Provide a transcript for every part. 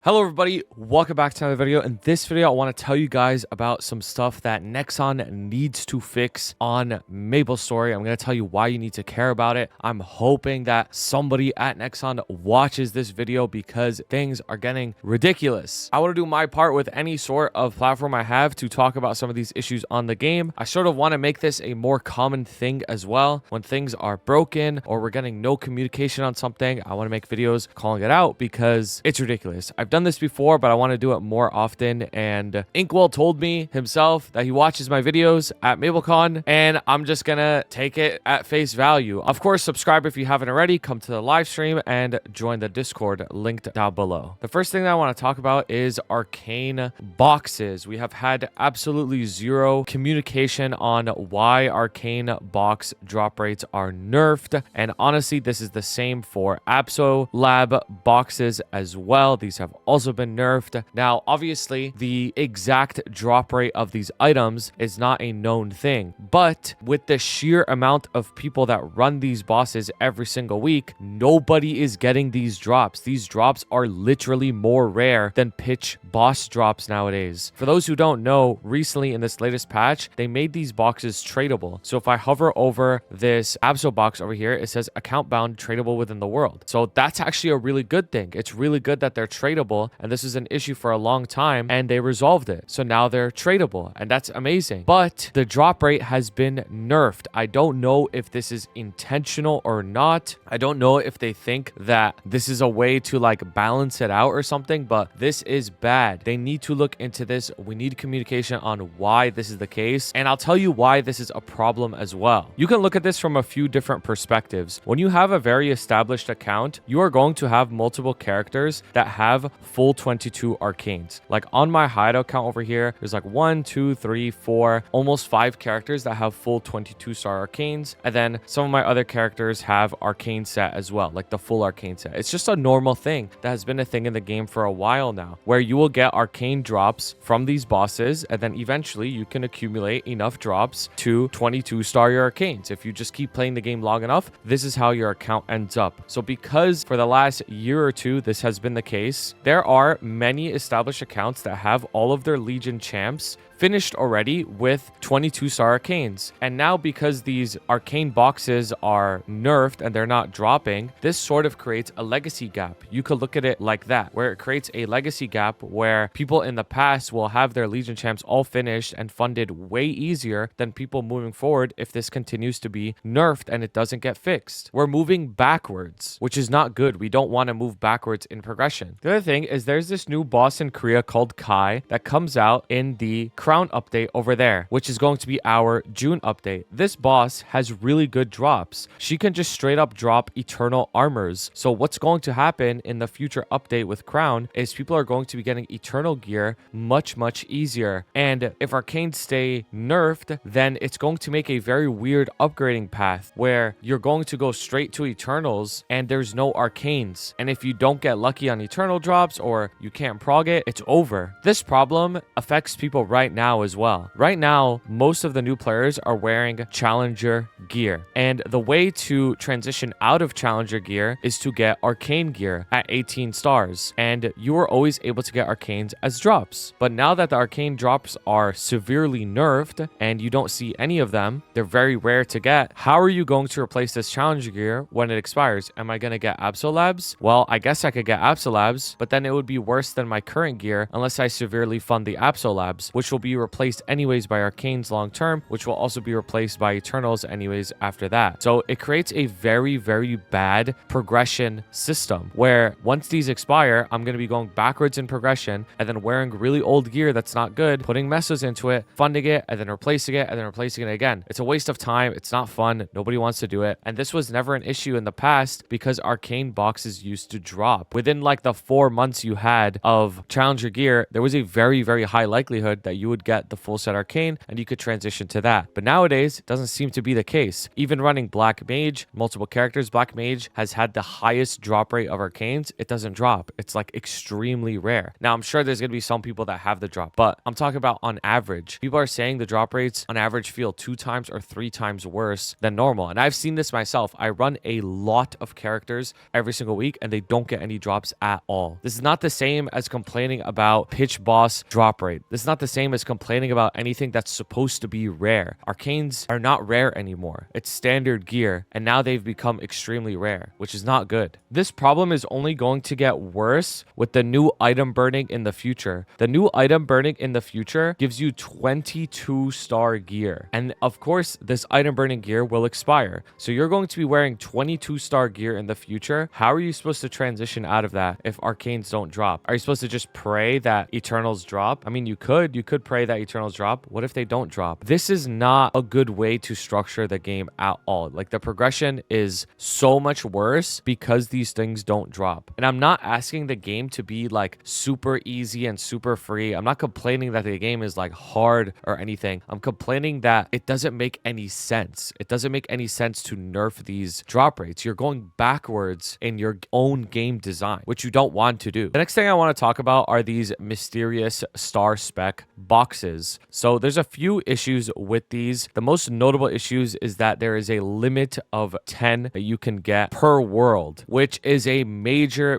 Hello everybody, welcome back to another video. In this video, I want to tell you guys about some stuff that Nexon needs to fix on MapleStory. I'm going to tell you why you need to care about it. I'm hoping that somebody at Nexon watches this video because things are getting ridiculous. I want to do my part with any sort of platform I have to talk about some of these issues on the game. I sort of want to make this a more common thing as well. When things are broken or we're getting no communication on something, I want to make videos calling it out because it's ridiculous. I've done this before, but I want to do it more often. And Inkwell told me himself that he watches my videos at MapleCon, and I'm just gonna take it at face value. Of course, subscribe if you haven't already. Come to the live stream and join the Discord linked down below. The first thing that I want to talk about is Arcane boxes. We have had absolutely zero communication on why Arcane box drop rates are nerfed, and honestly, this is the same for Abso Lab boxes as well. These have also been nerfed. Now, obviously, the exact drop rate of these items is not a known thing, but with the sheer amount of people that run these bosses every single week, nobody is getting these drops. These drops are literally more rare than pitch boss drops nowadays. For those who don't know, recently in this latest patch, they made these boxes tradable. So if I hover over this Abso box over here, it says account bound tradable within the world. So that's actually a really good thing. It's really good that they're tradable, and this is an issue for a long time, and they resolved it. So now they're tradable, and that's amazing. But the drop rate has been nerfed. I don't know if this is intentional or not. I don't know if they think that this is a way to like balance it out or something, but this is bad. They need to look into this. We need communication on why this is the case, and I'll tell you why this is a problem as well. You can look at this from a few different perspectives. When you have a very established account, you are going to have multiple characters that have full 22 arcanes. Like on my hideout account over here, there's like 1, 2, 3, 4, almost 5 characters that have full 22 star arcanes. And then some of my other characters have arcane set as well, like the full arcane set. It's just a normal thing that has been a thing in the game for a while now, where you will get arcane drops from these bosses, and then eventually you can accumulate enough drops to 22 star your arcanes. If you just keep playing the game long enough, this is how your account ends up. So because for the last year or two, this has been the case, there are many established accounts that have all of their Legion champs finished already with 22 star arcanes. And now because these arcane boxes are nerfed and they're not dropping, this sort of creates a legacy gap. You could look at it like that, where it creates a legacy gap where people in the past will have their Legion champs all finished and funded way easier than people moving forward if this continues to be nerfed and it doesn't get fixed. We're moving backwards, which is not good. We don't want to move backwards in progression. The other thing is there's this new boss in Korea called Kai that comes out in the Crown update over there, which is going to be our June update. This boss has really good drops. She can just straight up drop eternal armors. So what's going to happen in the future update with Crown is people are going to be getting eternal gear much easier. And if arcanes stay nerfed, then it's going to make a very weird upgrading path where you're going to go straight to eternals and there's no arcanes. And if you don't get lucky on eternal drops or you can't prog it, it's over. This problem affects people right now as well. Right now, most of the new players are wearing challenger gear, and the way to transition out of challenger gear is to get arcane gear at 18 stars, and you are always able to get arcanes as drops. But now that the arcane drops are severely nerfed and you don't see any of them, they're very rare to get, how are you going to replace this challenger gear when it expires? Am I going to get Absolabs? Well, I guess I could get Absolabs, but then it would be worse than my current gear unless I severely fund the Absolabs, which will be replaced anyways by arcanes long term, which will also be replaced by eternals anyways after that. So it creates a very bad progression system where once these expire, I'm going to be going backwards in progression and then wearing really old gear that's not good, putting messes into it, funding it, and then replacing it, and then replacing it again. It's a waste of time. It's not fun. Nobody wants to do it. And this was never an issue in the past because arcane boxes used to drop. Within like the 4 months you had of challenger gear, there was a very high likelihood that you would would get the full set Arcane and you could transition to that. But nowadays, it doesn't seem to be the case. Even running Black Mage, multiple characters, Black Mage has had the highest drop rate of Arcanes. It doesn't drop. It's like extremely rare. Now, I'm sure there's going to be some people that have the drop, but I'm talking about on average. People are saying the drop rates on average feel 2 times or 3 times worse than normal. And I've seen this myself. I run a lot of characters every single week and they don't get any drops at all. This is not the same as complaining about pitch boss drop rate. This is not the same as complaining about anything that's supposed to be rare. Arcanes are not rare anymore. It's standard gear, and now they've become extremely rare, which is not good. This problem is only going to get worse with the new item burning in the future. The new item burning in the future gives you 22-star gear. And of course, this item burning gear will expire. So you're going to be wearing 22-star gear in the future. How are you supposed to transition out of that if Arcanes don't drop? Are you supposed to just pray that Eternals drop? I mean, you could pray that Eternals drop. What if they don't drop? This is not a good way to structure the game at all. Like, the progression is so much worse because these things don't drop. And I'm not asking the game to be like super easy and super free. I'm not complaining that the game is like hard or anything. I'm complaining that it doesn't make any sense. It doesn't make any sense to nerf these drop rates. You're going backwards in your own game design, which you don't want to do. The next thing I want to talk about are these mysterious star spec boxes. So there's a few issues with these. The most notable issues is that there is a limit of 10 that you can get per world, which is a major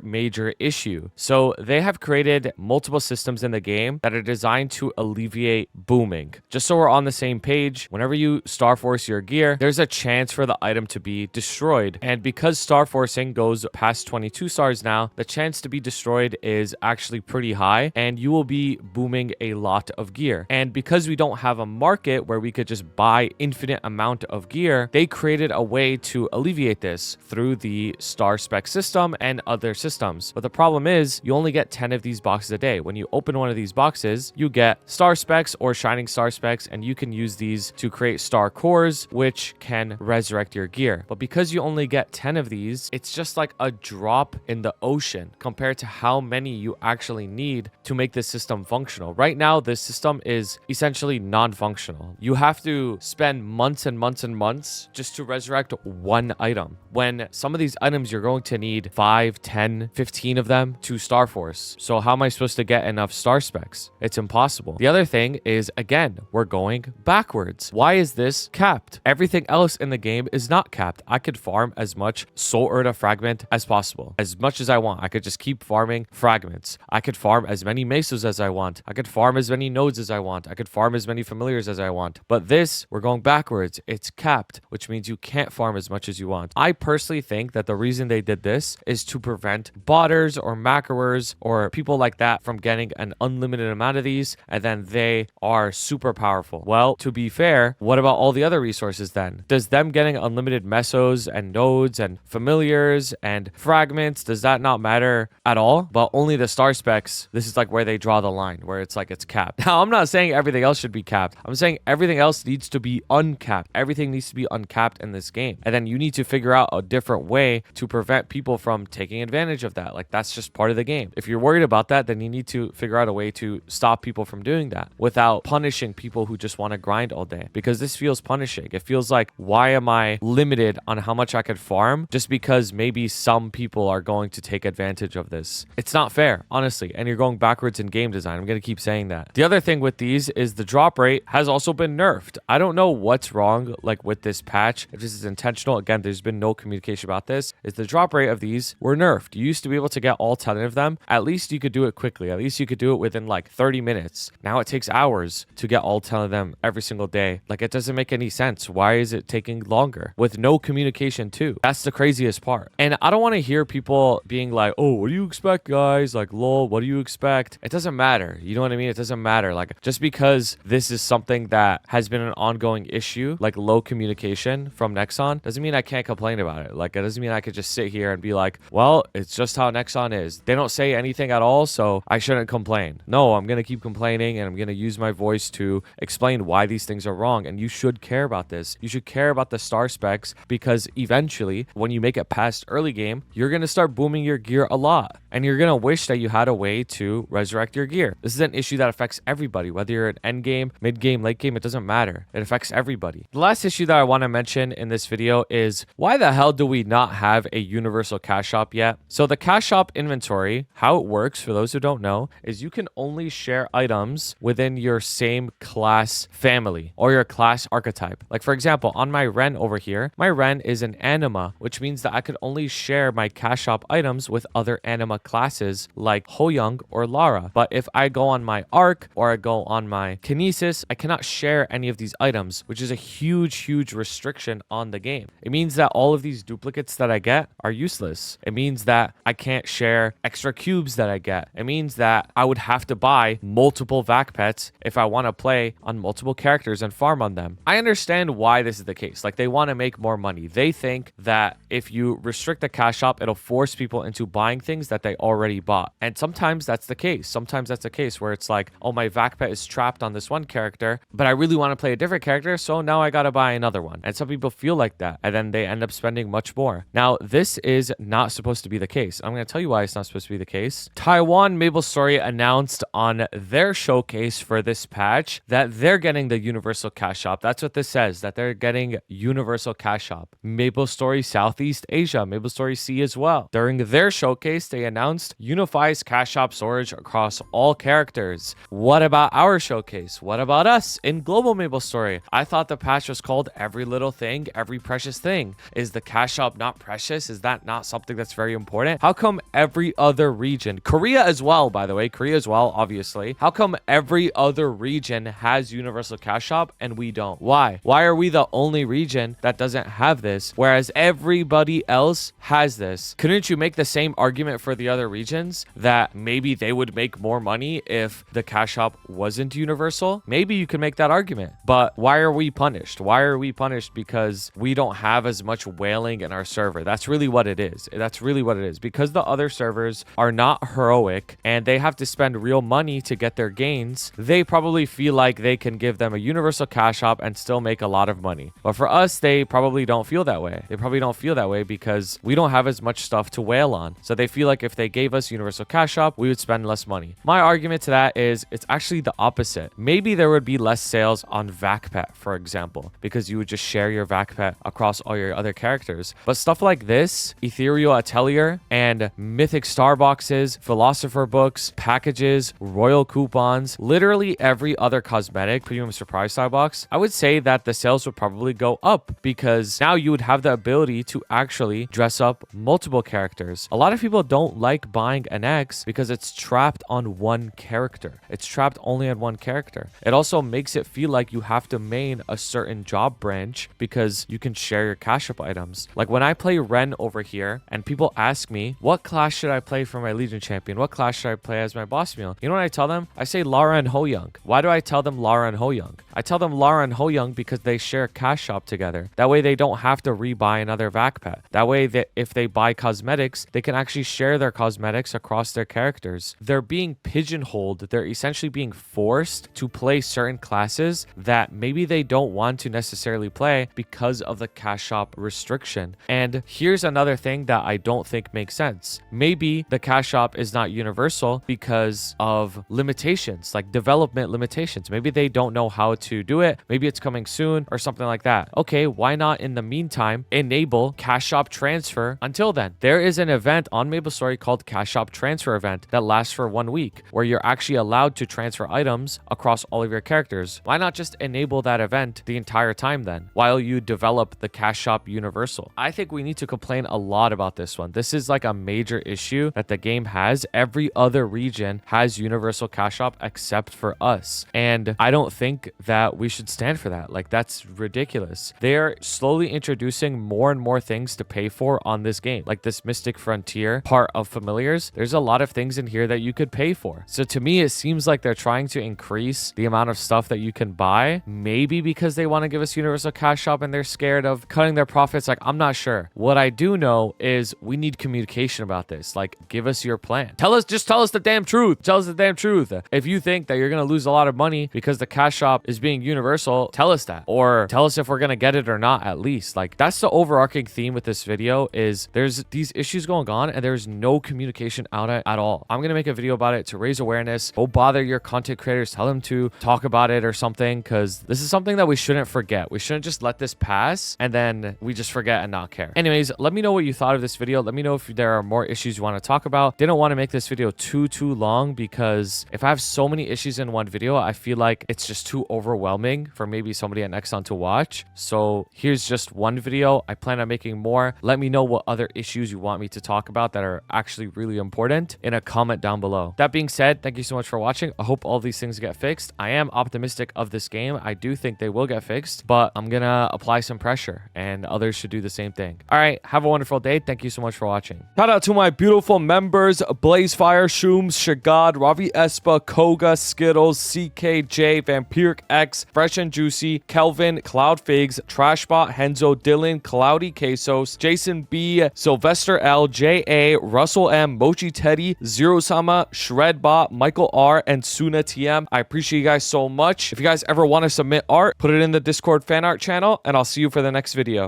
issue. So they have created multiple systems in the game that are designed to alleviate booming. Just so we're on the same page, whenever you star force your gear, there's a chance for the item to be destroyed. And because star forcing goes past 22 stars now, the chance to be destroyed is actually pretty high, and you will be booming a lot of gear. And because we don't have a market where we could just buy infinite amount of gear, they created a way to alleviate this through the star spec system and other systems. But the problem is you only get 10 of these boxes a day. When you open one of these boxes, you get star specs or shining star specs, and you can use these to create star cores, which can resurrect your gear. But because you only get 10 of these, it's just like a drop in the ocean compared to how many you actually need to make this system functional. Right now, this system is essentially non-functional. You have to spend months and months and months just to resurrect one item, when some of these items you're going to need 5, 10, 15 of them to star force. So how am I supposed to get enough star specs? It's impossible. The other thing is, again, we're going backwards. Why is this capped? Everything else in the game is not capped. I could farm as much Soul Urta fragment as possible, as much as I want. I could just keep farming fragments. I could farm as many mesos as I want. I could farm as many nodes as I want. I could farm as many familiars as I want. But this, we're going backwards. It's capped, which means you can't farm as much as you want. I personally think that the reason they did this is to prevent botters or macroers or people like that from getting an unlimited amount of these, and then they are super powerful. Well, to be fair, what about all the other resources then? Does them getting unlimited mesos and nodes and familiars and fragments, does that not matter at all? But only the star specs, this is like where they draw the line, where it's like it's capped. Now, I'm not saying everything else should be capped. I'm saying everything else needs to be uncapped. Everything needs to be uncapped in this game. And then you need to figure out a different way to prevent people from taking advantage of that. Like, that's just part of the game. If you're worried about that, then you need to figure out a way to stop people from doing that without punishing people who just want to grind all day. Because this feels punishing. It feels like, why am I limited on how much I could farm just because maybe some people are going to take advantage of this? It's not fair, honestly. And you're going backwards in game design. I'm going to keep saying that. The other thing with these is the drop rate has also been nerfed. I don't know what's wrong like with this patch. If this is intentional, again, there's been no communication about this, is the drop rate of these were nerfed. You used to be able to get all 10 of them. At least you could do it quickly. At least you could do it within like 30 minutes. Now it takes hours to get all 10 of them every single day. Like, it doesn't make any sense. Why is it taking longer with no communication too? That's the craziest part. And I don't want to hear people being like, oh, what do you expect, guys? Like, lol, what do you expect? It doesn't matter. You know what I mean? It doesn't matter. Like, just because this is something that has been an ongoing issue, like low communication from Nexon, doesn't mean I can't complain about it. Like, it doesn't mean I could just sit here and be like, well, it's just how Nexon is. They don't say anything at all, so I shouldn't complain. No, I'm going to keep complaining, and I'm going to use my voice to explain why these things are wrong. And you should care about this. You should care about the star specs, because eventually, when you make it past early game, you're going to start booming your gear a lot. And you're going to wish that you had a way to resurrect your gear. This is an issue that affects everyone. everybody, whether you're an end game, mid game, late game, it doesn't matter. It affects everybody. The last issue that I want to mention in this video is why the hell do we not have a universal cash shop yet? So the cash shop inventory, how it works for those who don't know, is you can only share items within your same class family or your class archetype. Like for example, on my Ren over here, my Ren is an anima, which means that I could only share my cash shop items with other anima classes like Hoyoung or Lara. But if I go on my Arc or I go on my Kinesis, I cannot share any of these items, which is a huge restriction on the game. It means that all of these duplicates that I get are useless. It means that I can't share extra cubes that I get. It means that I would have to buy multiple vac pets if I want to play on multiple characters and farm on them. I understand why this is the case. Like, they want to make more money. They think that if you restrict the cash shop, it'll force people into buying things that they already bought. And sometimes that's the case. Sometimes that's a case where it's like, oh, my vac pet is trapped on this one character, but I really want to play a different character, so now I gotta buy another one. And some people feel like that, and then they end up spending much more. Now, this is not supposed to be the case. I'm going to tell you why it's not supposed to be the case. Taiwan MapleStory announced on their showcase for this patch that they're getting the universal cash shop. That's what this says, that they're getting universal cash shop. MapleStory Southeast Asia, MapleStory C as well. During their showcase, they announced unifies cash shop storage across all characters. What about our showcase? What about us in Global MapleStory? I thought the patch was called Every Little Thing, Every Precious Thing. Is the cash shop not precious? Is that not something that's very important? How come every other region, Korea as well, by the way, Korea as well, obviously, how come every other region has universal cash shop and we don't? Why? Why are we the only region that doesn't have this, whereas everybody else has this? Couldn't you make the same argument for the other regions that maybe they would make more money if the cash shop wasn't universal? Maybe you can make that argument, but why are we punished? Why are we punished because we don't have as much whaling in our server? That's really what it is. That's really what it is. Because the other servers are not heroic and they have to spend real money to get their gains, they probably feel like they can give them a universal cash shop and still make a lot of money. But for us, they probably don't feel that way. They probably don't feel that way because we don't have as much stuff to whale on. So they feel like if they gave us universal cash shop, we would spend less money. My argument to that is it's actually the opposite. Maybe there would be less sales on VacPet, for example, because you would just share your VacPet across all your other characters. But stuff like this, Ethereal Atelier and Mythic Star Boxes, Philosopher Books, packages, Royal Coupons, literally every other cosmetic, Premium Surprise Star Box, I would say that the sales would probably go up because now you would have the ability to actually dress up multiple characters. A lot of people don't like buying an X because it's trapped on one character. It's trapped only on one character. It also makes it feel like you have to main a certain job branch because you can share your cash up items. Like when I play Ren over here and people ask me, what class should I play for my Legion champion? What class should I play as my boss meal? You know what I tell them? I say Lara and Hoyoung. Why do I tell them Lara and Hoyoung? I tell them Lara and Hoyoung because they share cash shop together. That way they don't have to rebuy another vac pet. That way that if they buy cosmetics, they can actually share their cosmetics across their characters. They're being pigeonholed. They're essentially being forced to play certain classes that maybe they don't want to necessarily play because of the cash shop restriction. And here's another thing that I don't think makes sense. Maybe the cash shop is not universal because of limitations, like development limitations. Maybe they don't know how to do it. Maybe it's coming soon or something like that. Okay, why not in the meantime enable cash shop transfer until then? There is an event on MapleStory called Cash Shop Transfer Event that lasts for 1 week where you're actually allowed to transfer items across all of your characters. Why not just enable that event the entire time then while you develop the cash shop universal? I think we need to complain a lot about this one. This is like a major issue that the game has. Every other region has universal cash shop except for us. And I don't think that we should stand for that. Like, that's ridiculous. They're slowly introducing more and more things to pay for on this game. Like this Mystic Frontier part of Familiars, there's a lot of things in here that you could pay for. So to me, it seems like they're trying to increase the amount of stuff that you can buy, maybe because they want to give us universal cash shop and they're scared of cutting their profits. Like, I'm not sure. What I do know is we need communication about this. Like, give us your plan. Just tell us the damn truth. Tell us the damn truth. If you think that you're going to lose a lot of money because the cash shop is being universal, tell us that, or tell us if we're gonna get it or not. At least, like, that's the overarching theme with this video, is there's these issues going on and there's no communication out at all. I'm gonna make a video about it to raise awareness. Go bother your content creators, tell them to talk about it or something, because this is something that we shouldn't forget. We shouldn't just let this pass and then we just forget and not care. Anyways, let me know what you thought of this video. Let me know if there are more issues you want to talk about. Didn't want to make this video too long, because if I have so many issues in one video, I feel like it's just too overwhelming for maybe somebody at Nexon to watch. So here's just one video. I plan on making more. Let me know what other issues you want me to talk about that are actually really important in a comment down below. That being said, thank you so much for watching. I hope all these things get fixed. I am optimistic of this game. I do think they will get fixed, but I'm gonna apply some pressure and others should do the same thing. All right, have a wonderful day. Thank you so much for watching. Shout out to my beautiful members: Blazefire, Shooms, Shagad, Ravi Espa, Koga, Skittles, CKJ, Vampiric X, Fresh and Juicy, Kelvin, Cloud Figs, Trashbot, Henzo, Dylan, Cloudy Quesos, Jason B, Sylvester L, JA, Russell M, Mochi Teddy, Zero Sama, Shredbot, Michael R, and Suna TM. I appreciate you guys so much. If you guys ever want to submit art, put it in the Discord fan art channel, and I'll see you for the next video.